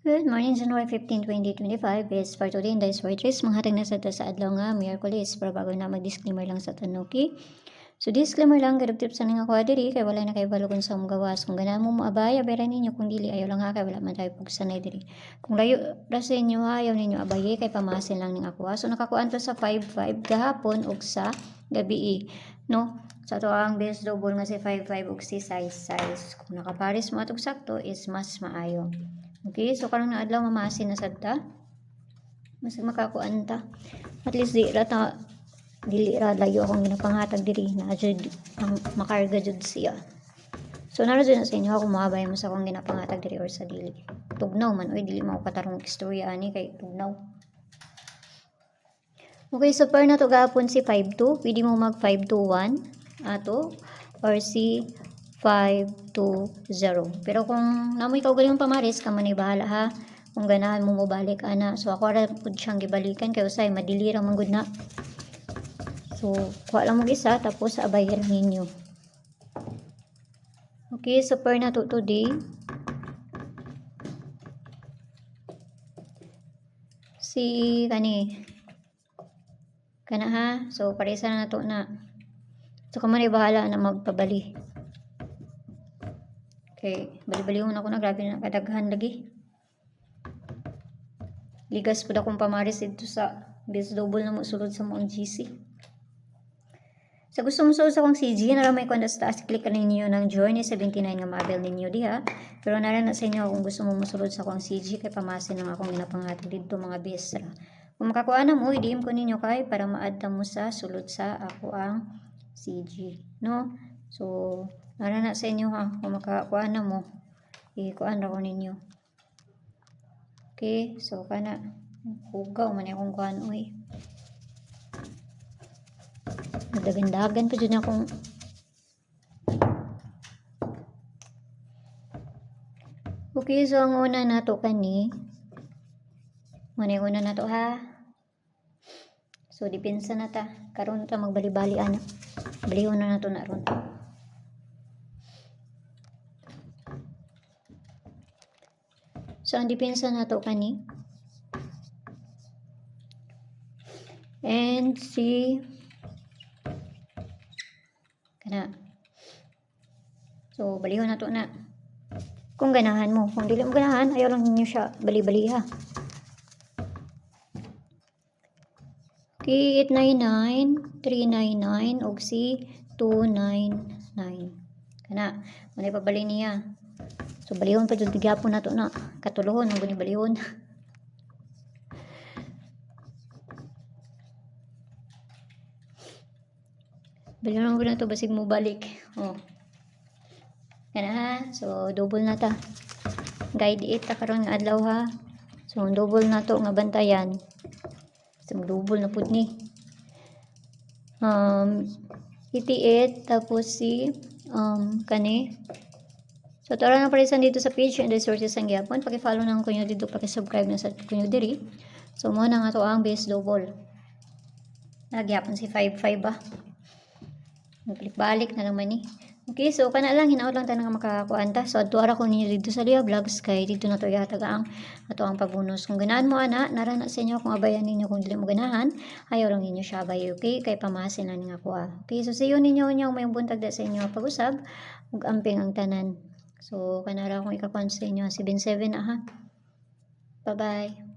Good morning, January 15, 2025. It's for today in Dice for Trace. Manghatag na sa adlaw nga, Miyerkules. Pero bago na mag-disclaimer lang sa tanuki. So disclaimer lang, gadog tips na nga ko diri kay wala na kay balo kung sa gawas. Kung ganahan mo moabay, abera ninyo. Kung dili, ayaw lang ha, kay wala man tayo pagsanay diri. Kung layo ra sa inyo ha, ayaw ninyo abaye, kay pamasin lang ning ako. So nakakuan to sa 5-5 gahapon ug sa gabi. No? Sa to ang best double nga si 5-5 ug si size. Kung nakapares mo atong sakto is mas maayo. Okay, so karong naadlaw mamasin na sad ta. Mas makakuan ta. At least dili ra layo akong ginapangatag diri na jud ang makarga jud siya. So naro jud na sa inyo kung maabay mo sa akong ginapangatag diri or sa dili. Tugnaw man oy, dili mo katarong istorya ani kay tugnaw. Okay, so per na to gapon si 5-2, pwede mo mag 5-2-1 ato or si 5-2-0. Pero kung namoy ka galing pamaris, ka man bahala ha. Kung ganahan mo mobalik ana. So ako ra pud siyang gibalikan kay usay madili ra man gud na. So kuha lang mo isa tapos abay ra ninyo. Okay, so per na to today. Si kana ha. So paresa na to na. So kaman bahala na magpabali. Okay, bali-balihon ako na, grabe na kadaghan lagi. Ligas po akong pamaris dito sa base double na mo sulod sa mga GC. Sa gusto mo sulod sa akong CG, naramay ko na sa taas, click ka ninyo ng Journey 79 nga mabel ninyo diha. Pero naran na sa inyo kung gusto mo masulod sa akong CG, kay pamasin lang akong ginapangatag dito mga base ra. Kung makakuha na mo, i-DM ko ninyo kay para ma-add mo sa sulod sa ako ang CG. No? So, naran na sa inyo ha, kung makakuha na mo, ikuan ra ko ninyo. Okay, so kana hugaw man akong kuan oy. Dagan-dagan pa jud akong okay, so ang una nato kani una nato ha. So depensa na ta karon ta magbali-bali ana. Balihon na nato na ron. So ang depensa nato kani and si kana. So balihon nato na. Kung ganahan mo, kung dili mo ganahan, ayaw lang ninyo siya bali-bali ha. Okay, 899, 399 og si 299. Kana, manay pabali niya. So balihon pa jud gyapon nato na. Katuluhon ang guni balihon. Balihon ang guni to basig mo balik. Oh. Kana ha. So double na ta. Guide 8 ta karon nga adlaw ha. So double na to nga bantayan. So double na pud ni. 88 tapos si kani. So tara na parisan dito sa page and resources ang gyapon. Paki-follow na kunyo dito, paki-subscribe na sa kunyo diri. So mo na nga to ang base double. Nagyapon si 55 ba. Balik na naman ni. Okay, so kana lang hinaot lang ta nga makakuan ta. So adto ara ko ninyo dito sa Lia Vlogs kay dito na to yatag ang ato ang pabonus. Kung ganahan mo ana, narana sa inyo kung abayan ninyo, kung dili mo ganahan, ayaw lang ninyo siya abay, okay? Kay pamasin lang nga ko. Okay, so see you ninyo nya may buntag da sa inyo pag-usab ug amping ang tanan. So kanara akong ikakuan sa inyo si 7 na ha. Bye-bye.